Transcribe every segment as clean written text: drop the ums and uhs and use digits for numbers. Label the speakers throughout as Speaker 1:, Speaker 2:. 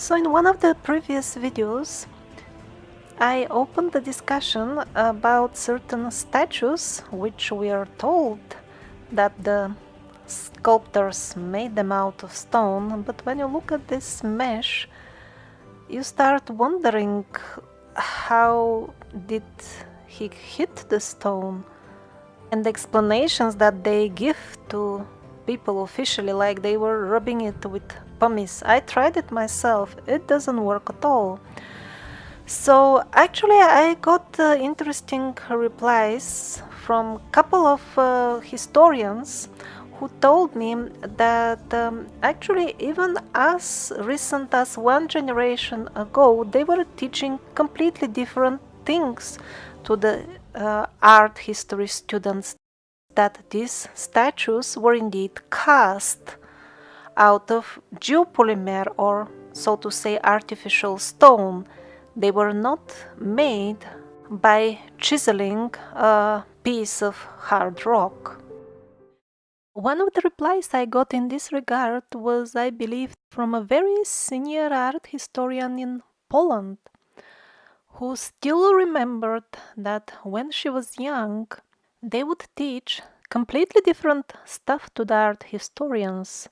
Speaker 1: So in one of the previous videos, I opened the discussion about certain statues which we are told that the sculptors made them out of stone, but when you look at this mesh, you start wondering how did he hit the stone, and the explanations that they give to people officially, like they were rubbing it with pumice. I tried it myself, it doesn't work at all. So actually I got interesting replies from a couple of historians who told me that actually even as recent as one generation ago they were teaching completely different things to the art history students, that these statues were indeed cast out of geopolymer, or so to say artificial stone. They were not made by chiseling a piece of hard rock. One of the replies I got in this regard was, I believe, from a very senior art historian in Poland, who still remembered that when she was young, they would teach completely different stuff to the art historians.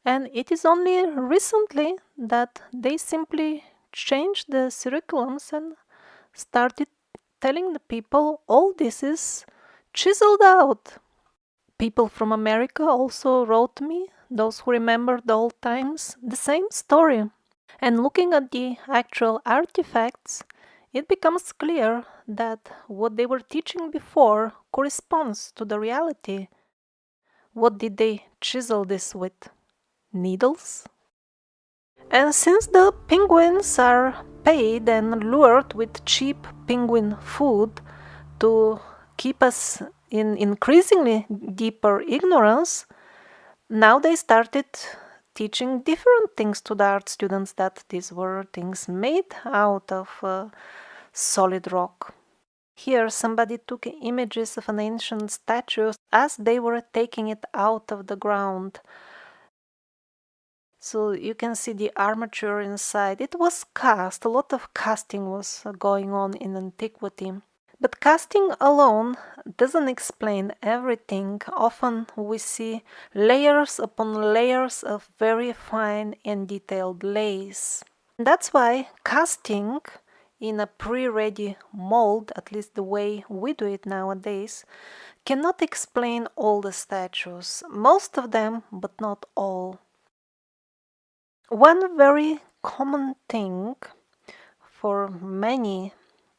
Speaker 1: And it is only recently that they simply changed the curriculums and started telling the people all this is chiseled out. People from America also wrote me, those who remember the old times, the same story. And looking at the actual artifacts, it becomes clear that what they were teaching before corresponds to the reality. What did they chisel this with? Needles? And since the penguins are paid and lured with cheap penguin food to keep us in increasingly deeper ignorance, now they started teaching different things to the art students, that these were things made out of solid rock. Here somebody took images of an ancient statue as they were taking it out of the ground. So you can see the armature inside. It was cast, a lot of casting was going on in antiquity. But casting alone doesn't explain everything. Often we see layers upon layers of very fine and detailed lace. That's why casting in a pre-ready mold, at least the way we do it nowadays, cannot explain all the statues. Most of them, but not all. One very common thing for many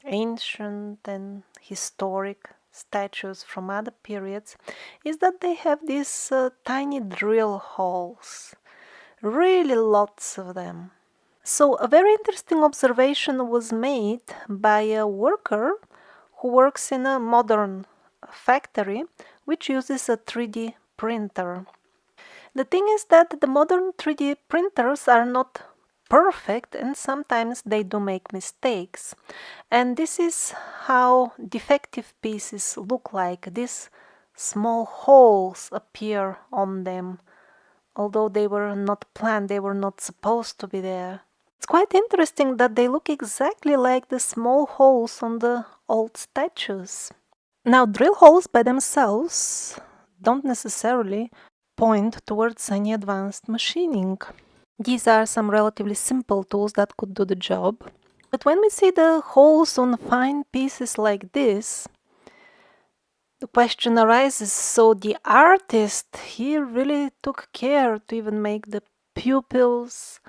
Speaker 1: ancient and historic statues from other periods is that they have these tiny drill holes, really lots of them. So a very interesting observation was made by a worker who works in a modern factory which uses a 3D printer. The thing is that the modern 3D printers are not perfect and sometimes they do make mistakes. And this is how defective pieces look like. These small holes appear on them, although they were not planned, they were not supposed to be there. It's quite interesting that they look exactly like the small holes on the old statues. Now, drill holes by themselves don't necessarily point towards any advanced machining. These are some relatively simple tools that could do the job. But when we see the holes on fine pieces like this, the question arises, so the artist, he really took care to even make the pupils,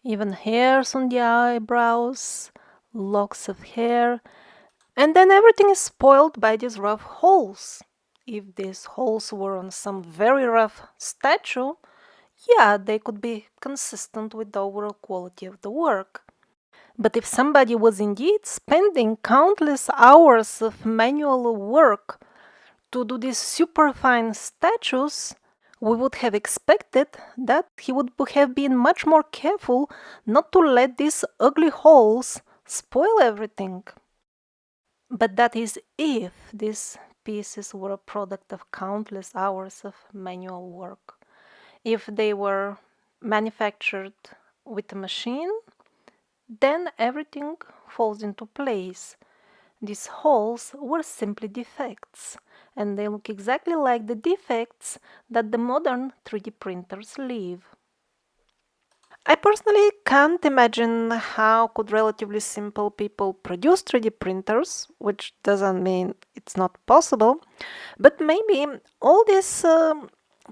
Speaker 1: even hairs on the eyebrows, locks of hair, and then everything is spoiled by these rough holes. If these holes were on some very rough statue, yeah, they could be consistent with the overall quality of the work. But if somebody was indeed spending countless hours of manual work to do these superfine statues, we would have expected that he would have been much more careful not to let these ugly holes spoil everything. But that is if these pieces were a product of countless hours of manual work. If they were manufactured with a machine, then everything falls into place. These holes were simply defects, and they look exactly like the defects that the modern 3D printers leave. I personally can't imagine how could relatively simple people produce 3D printers, which doesn't mean it's not possible, but maybe all these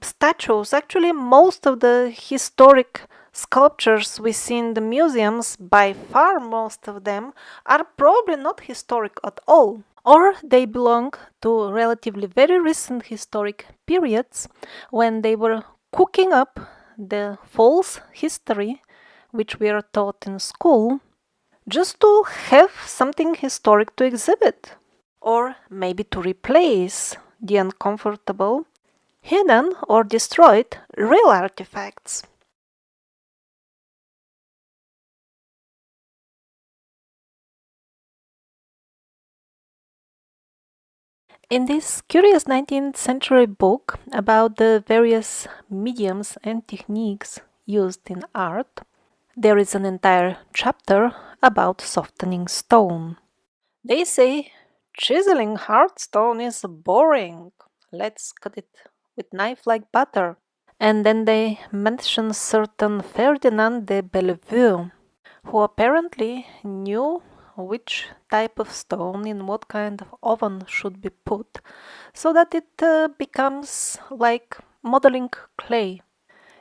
Speaker 1: statues, actually most of the historic sculptures we see in the museums, by far most of them, are probably not historic at all. Or they belong to relatively very recent historic periods when they were cooking up the false history which we are taught in school just to have something historic to exhibit. Or maybe to replace the uncomfortable, hidden or destroyed real artifacts. In this curious 19th century book about the various mediums and techniques used in art, there is an entire chapter about softening stone. They say chiseling hard stone is boring. Let's cut it with knife like butter. And then they mention certain Ferdinand de Bellevue, who apparently knew which type of stone in what kind of oven should be put so that it becomes like modeling clay.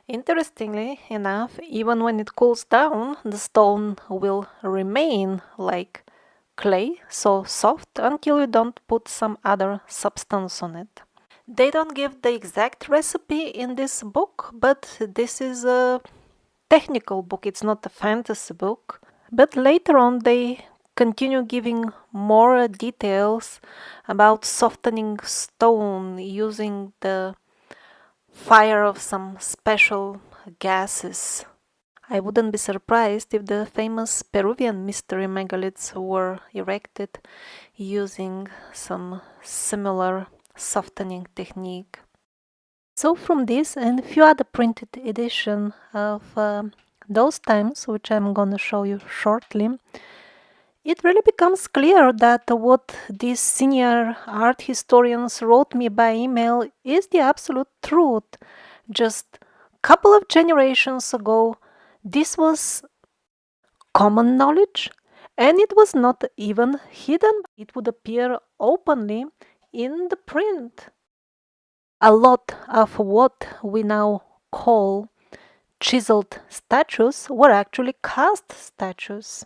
Speaker 1: Interestingly enough, even when it cools down, the stone will remain like clay, so soft until you don't put some other substance on it. They don't give the exact recipe in this book, but this is a technical book, it's not a fantasy book. But later on they continue giving more details about softening stone using the fire of some special gases. I wouldn't be surprised if the famous Peruvian mystery megaliths were erected using some similar softening technique. So from this and a few other printed edition of those times, which I'm gonna show you shortly, it really becomes clear that what these senior art historians wrote me by email is the absolute truth. Just a couple of generations ago, this was common knowledge, and it was not even hidden. It would appear openly in the print. A lot of what we now call chiseled statues were actually cast statues.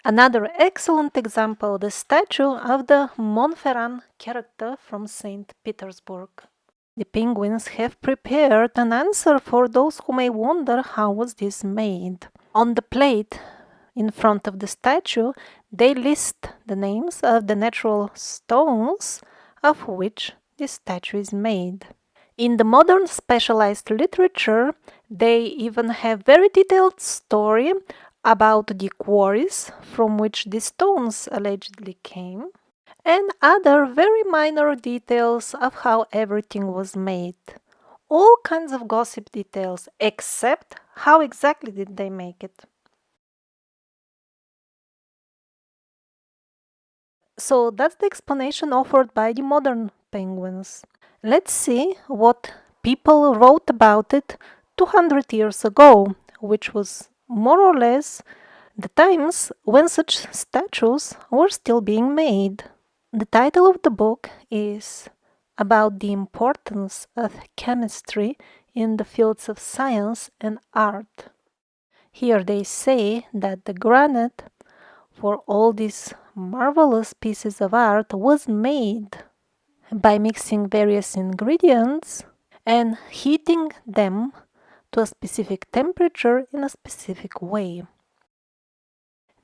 Speaker 1: Another excellent example, the statue of the Montferrand character from St. Petersburg. The penguins have prepared an answer for those who may wonder how was this made. On the plate in front of the statue, they list the names of the natural stones of which this statue is made. In the modern specialized literature, they even have very detailed story about the quarries from which the stones allegedly came, and other very minor details of how everything was made. All kinds of gossip details, except how exactly did they make it. So that's the explanation offered by the modern penguins. Let's see what people wrote about it 200 years ago, which was more or less the times when such statues were still being made. The title of the book is about the importance of chemistry in the fields of science and art. Here they say that the granite for all these marvelous pieces of art was made by mixing various ingredients and heating them to a specific temperature in a specific way.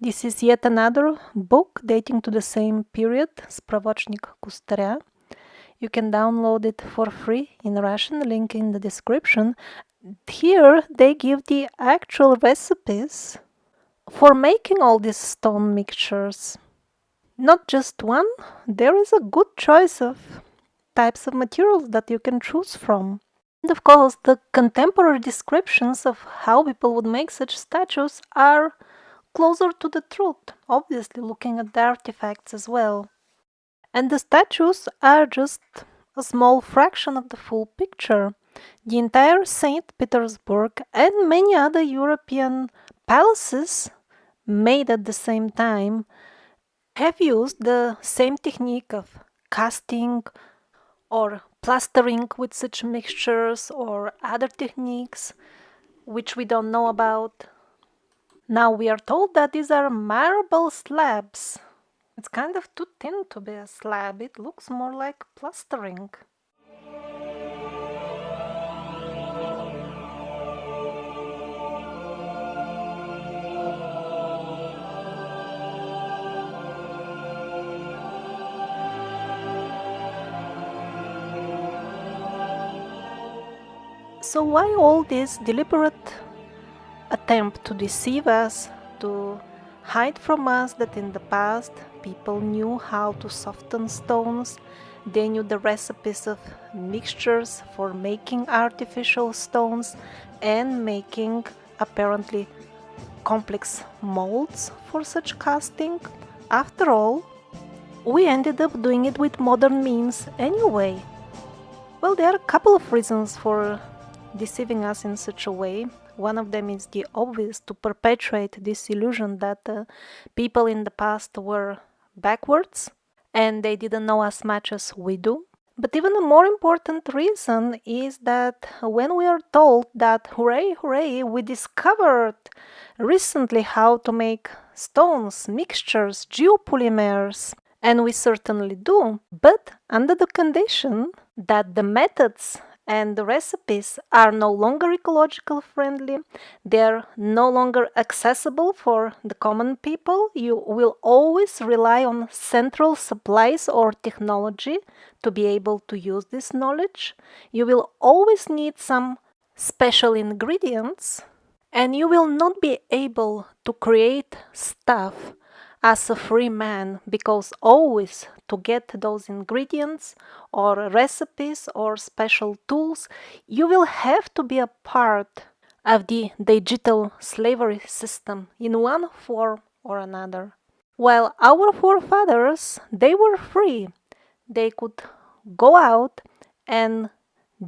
Speaker 1: This is yet another book dating to the same period, Spravotchnik Kustarya. You can download it for free in Russian, link in the description. Here they give the actual recipes for making all these stone mixtures. Not just one, there is a good choice of types of materials that you can choose from. And of course, the contemporary descriptions of how people would make such statues are closer to the truth, obviously looking at the artifacts as well. And the statues are just a small fraction of the full picture. The entire St. Petersburg and many other European palaces made at the same time have used the same technique of casting or plastering with such mixtures or other techniques which we don't know about. Now we are told that these are marble slabs. It's kind of too thin to be a slab, it looks more like plastering. So why all this deliberate attempt to deceive us, to hide from us that in the past people knew how to soften stones, they knew the recipes of mixtures for making artificial stones and making apparently complex molds for such casting? After all, we ended up doing it with modern means anyway. Well, there are a couple of reasons for deceiving us in such a way. One of them is the obvious, to perpetuate this illusion that people in the past were backwards and they didn't know as much as we do. But even a more important reason is that when we are told that hooray, hooray, we discovered recently how to make stones, mixtures, geopolymers, and we certainly do, but under the condition that the methods and the recipes are no longer ecological friendly, they're no longer accessible for the common people. You will always rely on central supplies or technology to be able to use this knowledge. You will always need some special ingredients, and you will not be able to create stuff as a free man, because always to get those ingredients or recipes or special tools, you will have to be a part of the digital slavery system in one form or another. While our forefathers, they were free. They could go out and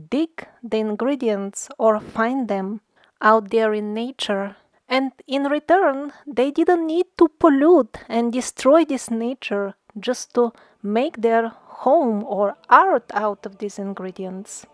Speaker 1: dig the ingredients or find them out there in nature. And in return, they didn't need to pollute and destroy this nature just to make their home or art out of these ingredients.